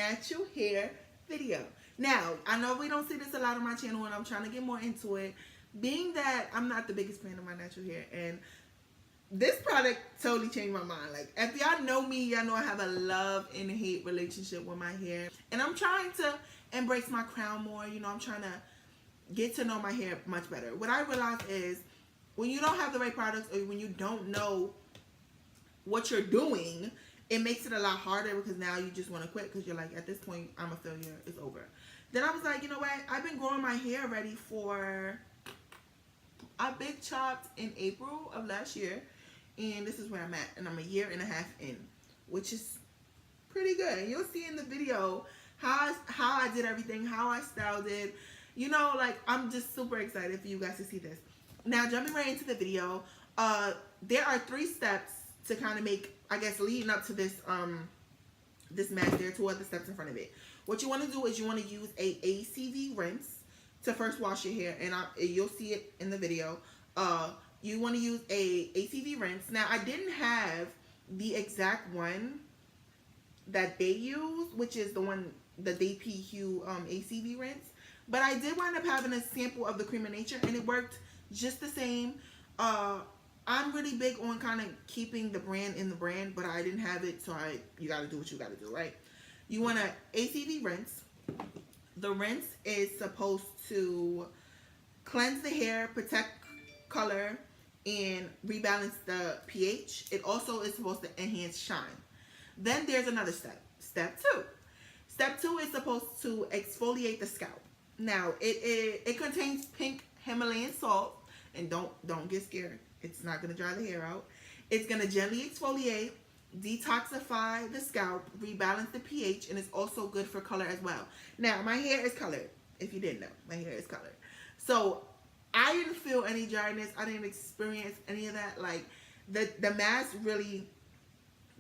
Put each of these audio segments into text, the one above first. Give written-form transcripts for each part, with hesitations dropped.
natural hair video. Now, I know we don't see this a lot on my channel, and I'm trying to get more into it, being that I'm not the biggest fan of my natural hair, and this product totally changed my mind. Like, if y'all know me, y'all know I have a love and hate relationship with my hair, and I'm trying to embrace my crown more. You know, I'm trying to get to know my hair much better. What I realized is, when you don't have the right products, or when you don't know what you're doing, it makes it a lot harder, because now you just want to quit, because you're like, at this point, I'm a failure, it's over. Then I was like, you know what, I've been growing my hair already for, I big chopped in April of last year, and this is where I'm at, and I'm a year and a half in, which is pretty good. And you'll see in the video how I did everything, how I styled it. You know, like, I'm just super excited for you guys to see this. Now, jumping right into the video, there are 3 steps to kind of make, I guess, leading up to this this mask. There are 2 other steps in front of it. What you want to do is you want to use a ACV rinse to first wash your hair, and you'll see it in the video. You want to use a ACV rinse. Now, I didn't have the exact one that they use, which is the one, the DP Hue ACV rinse, but I did wind up having a sample of the Cream of Nature, and it worked just the same. I'm really big on kind of keeping the brand in the brand, but I didn't have it, so you got to do what you got to do, right? You want an ACV rinse. The rinse is supposed to cleanse the hair, protect color, and rebalance the pH. It also is supposed to enhance shine. Then there's another step. Step 2. Step 2 is supposed to exfoliate the scalp. Now, it contains pink Himalayan salt, and don't get scared. It's not going to dry the hair out. It's going to gently exfoliate, detoxify the scalp, rebalance the pH, and it's also good for color as well. Now, my hair is colored. If you didn't know, my hair is colored. So, I didn't feel any dryness. I didn't experience any of that. Like, the mask really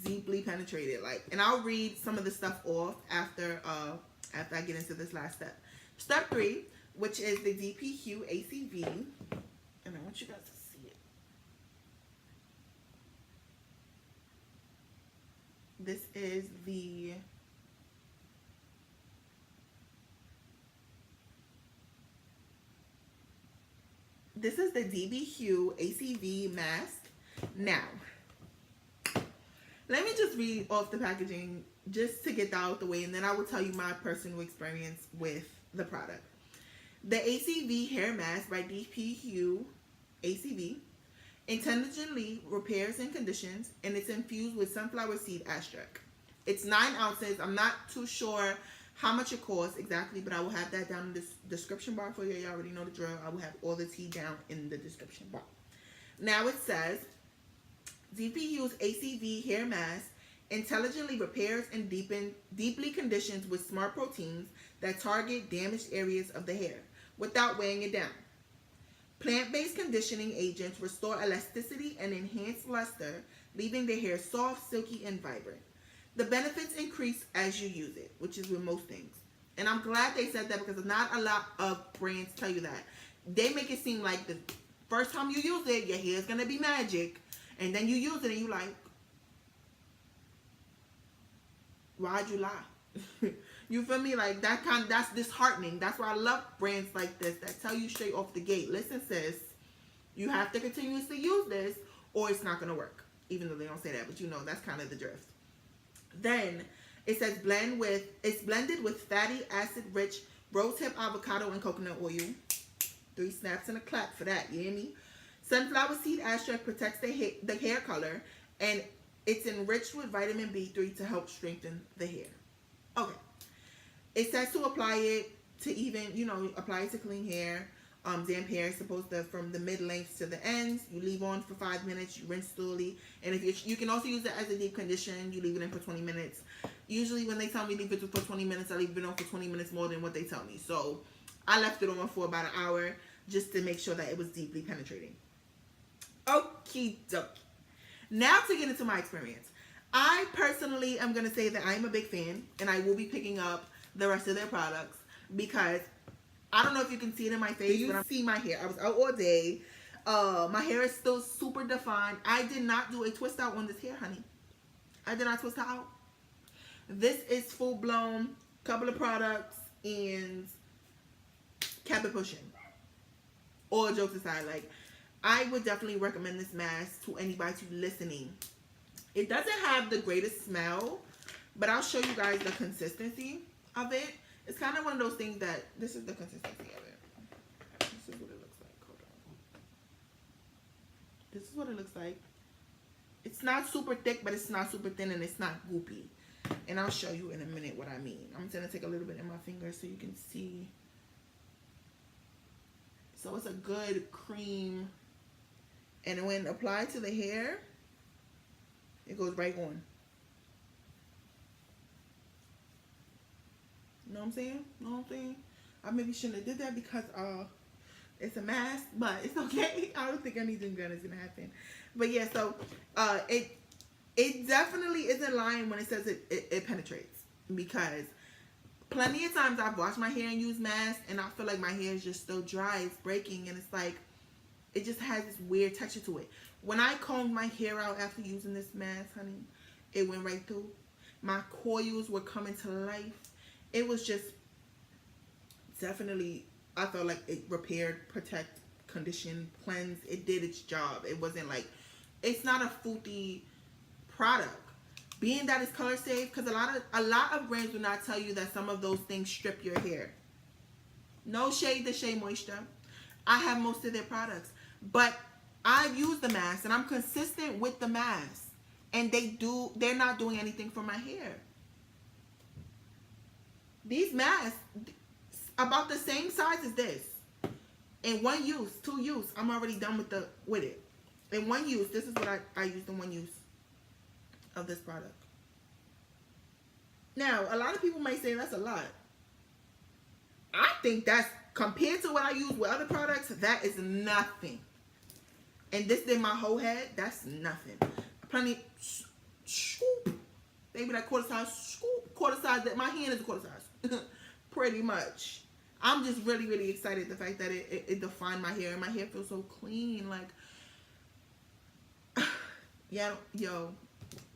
deeply penetrated. Like, and I'll read some of the stuff off after I get into this last step. Step 3, which is the DP Hue ACV, and I want you guys to see it. This is the DP Hue ACV mask. Now, let me just read off the packaging just to get that out the way, and then I will tell you my personal experience with the product. The ACV hair mask by DP Hue ACV intelligently repairs and conditions, and it's infused with sunflower seed extract. It's 9 ounces. I'm not too sure how much it costs exactly, but I will have that down in the description bar for you. You already know the drill. I will have all the tea down in the description bar. Now it says, DP Hue's ACV hair mask intelligently repairs and deeply conditions with smart proteins that target damaged areas of the hair without weighing it down. Plant-based conditioning agents restore elasticity and enhance luster, leaving the hair soft, silky, and vibrant. The benefits increase as you use it, which is with most things. And I'm glad they said that, because not a lot of brands tell you that. They make it seem like the first time you use it, your hair is going to be magic. And then you use it and you're like, why'd you lie? You feel me? Like, that's disheartening. That's why I love brands like this that tell you straight off the gate, listen, sis, you have to continuously use this or it's not going to work. Even though they don't say that, but you know, that's kind of the drift. Then it says it's blended with fatty acid-rich rosehip, avocado, and coconut oil. 3 snaps and a clap for that, you hear me? Sunflower seed extract protects the hair color, and it's enriched with vitamin B3 to help strengthen the hair. Okay. It says to apply it to even, apply it to clean hair. Damp hair is supposed to, from the mid-lengths to the ends. You leave on for 5 minutes. You rinse thoroughly. And if you can also use it as a deep condition. You leave it in for 20 minutes. Usually when they tell me leave it for 20 minutes, I leave it on for 20 minutes more than what they tell me. So I left it on for about an hour just to make sure that it was deeply penetrating. Okie dokie. Now to get into my experience. I personally am going to say that I am a big fan, and I will be picking up the rest of their products, because I don't know if you can see it in my face, but I see my hair. I was out all day. My hair is still super defined. I did not do a twist out on this hair, honey. I did not twist it out. This is full blown, couple of products, and kept it pushing. All jokes aside, like, I would definitely recommend this mask to anybody who's listening. It doesn't have the greatest smell, but I'll show you guys the consistency of it. It's kind of one of those things that, this is the consistency of it. This is what it looks like. Hold on. This is what it looks like. It's not super thick, but it's not super thin, and it's not goopy. And I'll show you in a minute what I mean. I'm going to take a little bit in my finger so you can see. So it's a good cream. And when applied to the hair, it goes right on. You know what I'm saying? You know what I'm saying? I maybe shouldn't have did that because it's a mask, but it's okay. I don't think anything good is gonna happen. But yeah, so it definitely isn't lying when it says it penetrates, because plenty of times I've washed my hair and used masks and I feel like my hair is just so dry, it's breaking, and it's like it just has this weird texture to it. When I combed my hair out after using this mask, honey, it went right through. My coils were coming to life. It was just definitely, I felt like it repaired, protect, condition, cleanse. It did its job. It wasn't like, it's not a fruity product. Being that it's color safe, because a lot of brands do not tell you that some of those things strip your hair. No shade to Shea Moisture. I have most of their products, but I've used the mask and I'm consistent with the mask, and they're not doing anything for my hair. These masks, about the same size as this. In one use, 2 use, I'm already done with it. In one use, this is what I used in one use of this product. Now, a lot of people might say that's a lot. I think that's, compared to what I use with other products, that is nothing. And this did my whole head, that's nothing. Plenty, scoop. Maybe that quarter size, scoop, quarter size, that my hand is a quarter size. Pretty much. I'm just really, really excited the fact that it defined my hair, and my hair feels so clean. Like, yeah, yo,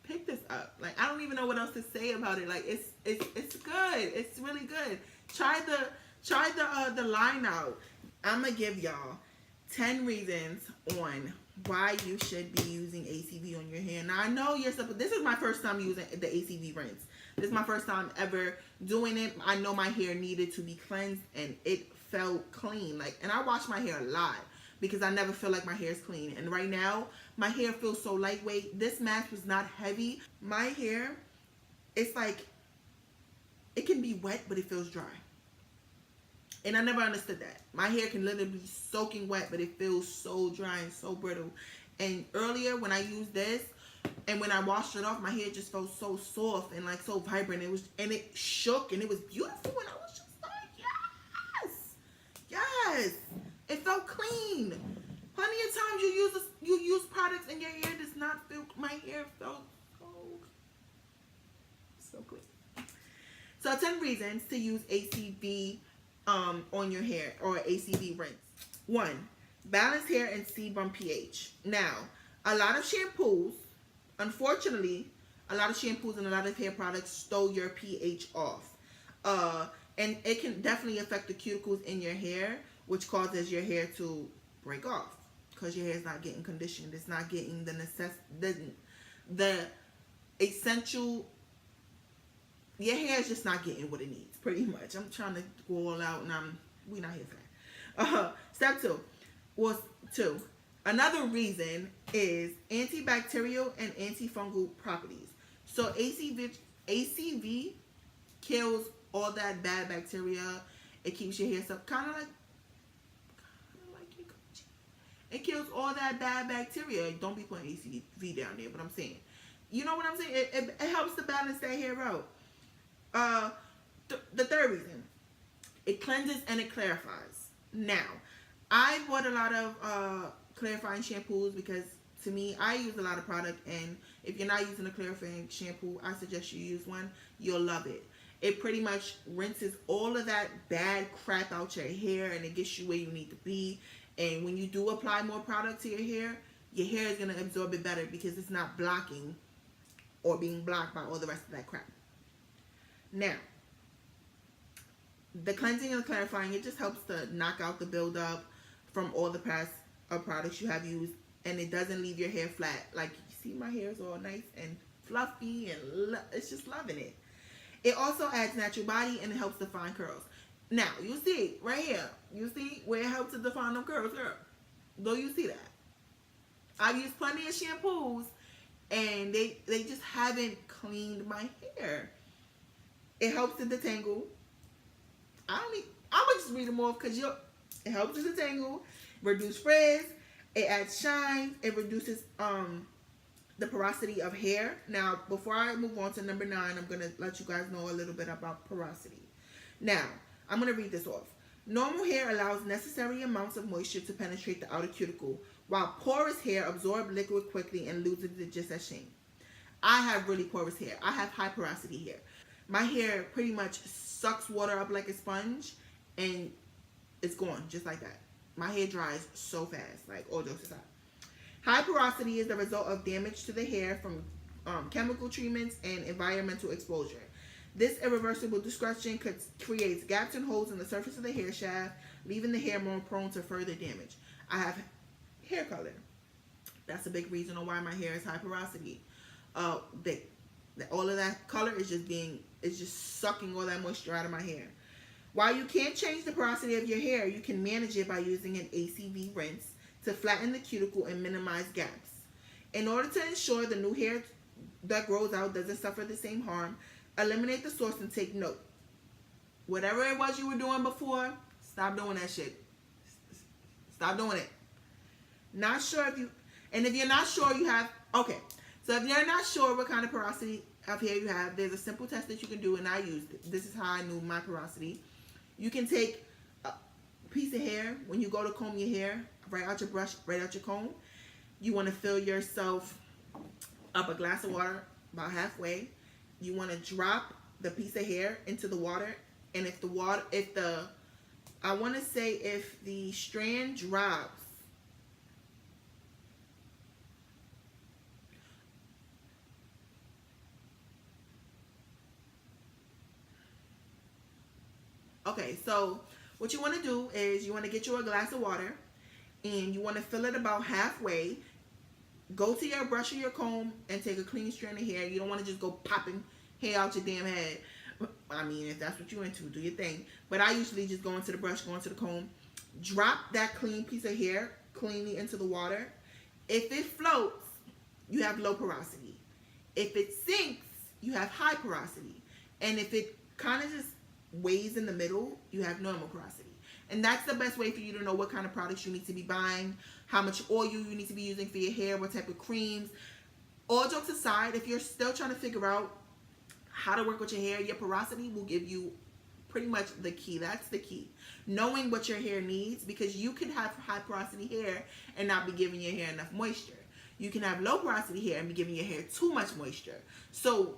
pick this up. Like, I don't even know what else to say about it. Like, it's good. It's really good. Try the line out. I'm gonna give y'all 10 reasons on why you should be using ACV on your hair. Now, I know this is my first time using the ACV rinse. This is my first time ever doing it. I know my hair needed to be cleansed, and it felt clean. Like, and I wash my hair a lot because I never feel like my hair is clean. And right now, my hair feels so lightweight. This mask was not heavy. My hair, it's like, it can be wet, but it feels dry. And I never understood that. My hair can literally be soaking wet, but it feels so dry and so brittle. And earlier when I used this, and when I washed it off, my hair just felt so soft and like so vibrant. It shook, and it was beautiful. And I was just like, yes. It felt clean. Plenty of times you use products and your hair does not feel. My hair felt so clean. So 10 reasons to use ACV on your hair, or ACV rinse. 1, balance hair and sebum pH. Now, a lot of shampoos, unfortunately, a lot of shampoos and a lot of hair products stole your pH off. And it can definitely affect the cuticles in your hair, which causes your hair to break off because your hair is not getting conditioned. It's not getting the essential. Your hair is just not getting what it needs, pretty much. I'm trying to go all out, and we're not here for that. Step 2 was 2. Another reason is antibacterial and antifungal properties. So ACV kills all that bad bacteria. It keeps your hair up, kind of like your Gucci. It kills all that bad bacteria. Don't be putting ACV down there, but I'm saying, you know what I'm saying? It helps to balance that hair out. The third reason, it cleanses and it clarifies. Now, I bought a lot of clarifying shampoos because, to me, I use a lot of product, and if you're not using a clarifying shampoo, I suggest you use one. You'll love it. It pretty much rinses all of that bad crap out your hair, and it gets you where you need to be. And when you do apply more product to your hair is going to absorb it better because it's not blocking or being blocked by all the rest of that crap. Now, the cleansing and clarifying, it just helps to knock out the buildup from all the past products you have used, and it doesn't leave your hair flat. Like, you see my hair is all nice and fluffy, and it's just loving it. It also adds natural body, and it helps define curls. Now, you see right here, you see where it helps to define them curls, girl. Do you see that? I've used plenty of shampoos, and they just haven't cleaned my hair. It helps to detangle. I'm gonna just read them off because it helps to detangle, reduce frizz, it adds shine, it reduces the porosity of hair. Now, before I move on to number 9, I'm gonna let you guys know a little bit about porosity. Now, I'm gonna read this off. Normal hair allows necessary amounts of moisture to penetrate the outer cuticle, while porous hair absorbs liquid quickly and loses it just as shame. I have really porous hair. I have high porosity hair. My hair pretty much sucks water up like a sponge, and it's gone just like that. My hair dries so fast, like all jokes aside. High porosity is the result of damage to the hair from chemical treatments and environmental exposure. This irreversible destruction creates gaps and holes in the surface of the hair shaft, leaving the hair more prone to further damage. I have hair color. That's a big reason on why my hair is high porosity. All of that color is just sucking all that moisture out of my hair. While you can't change the porosity of your hair, you can manage it by using an ACV rinse to flatten the cuticle and minimize gaps. In order to ensure the new hair that grows out doesn't suffer the same harm, eliminate the source and take note. Whatever it was you were doing before, stop doing that shit. Stop doing it. Not sure if you're not sure you have, okay. So if you're not sure what kind of porosity of hair you have, there's a simple test that you can do, and I used it. This is how I knew my porosity. You can take a piece of hair when you go to comb your hair, right out your brush, right out your comb. You want to fill yourself up a glass of water about halfway. You want to drop the piece of hair into the water, and if the strand drops, okay, so what you want to do is you want to get you a glass of water, and you want to fill it about halfway. Go to your brush or your comb and take a clean strand of hair. You don't want to just go popping hair out your damn head. I mean, if that's what you're into, do your thing. But I usually just go into the brush, go into the comb, drop that clean piece of hair cleanly into the water. If it floats, you have low porosity. If it sinks, you have high porosity. And if it kind of just weighs in the middle, you have normal porosity. And that's the best way for you to know what kind of products you need to be buying, how much oil you need to be using for your hair, what type of creams. All jokes aside, if you're still trying to figure out how to work with your hair, your porosity will give you pretty much the key. That's the key. Knowing what your hair needs, because you can have high porosity hair and not be giving your hair enough moisture. You can have low porosity hair and be giving your hair too much moisture. So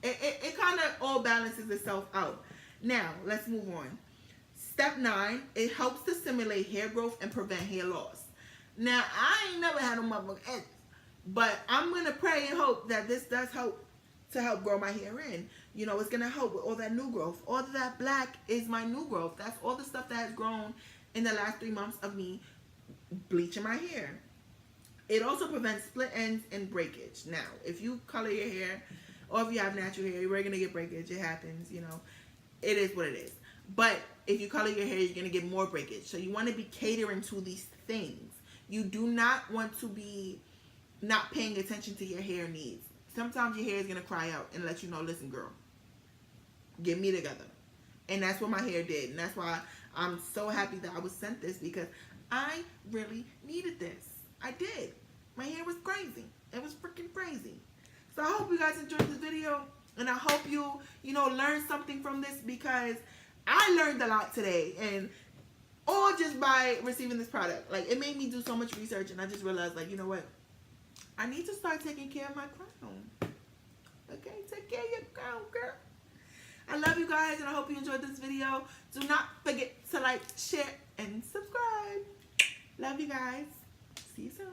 it kind of all balances itself out. Now, let's move on. Step 9, it helps to stimulate hair growth and prevent hair loss. Now, I ain't never had a motherfucking edges, but I'm going to pray and hope that this does help to help grow my hair in. You know, it's going to help with all that new growth. All of that black is my new growth. That's all the stuff that has grown in the last 3 months of me bleaching my hair. It also prevents split ends and breakage. Now, if you color your hair or if you have natural hair, you're going to get breakage. It happens, you know. It is what it is. But if you color your hair, you're going to get more breakage. So you want to be catering to these things. You do not want to be not paying attention to your hair needs. Sometimes your hair is going to cry out and let you know, listen, girl, get me together. And that's what my hair did. And that's why I'm so happy that I was sent this, because I really needed this. I did. My hair was crazy. It was freaking crazy. So I hope you guys enjoyed this video. And I hope you learned something from this, because I learned a lot today, and all just by receiving this product. Like, it made me do so much research, and I just realized, like, you know what? I need to start taking care of my crown. Okay? Take care of your crown, girl. I love you guys, and I hope you enjoyed this video. Do not forget to like, share, and subscribe. Love you guys. See you soon.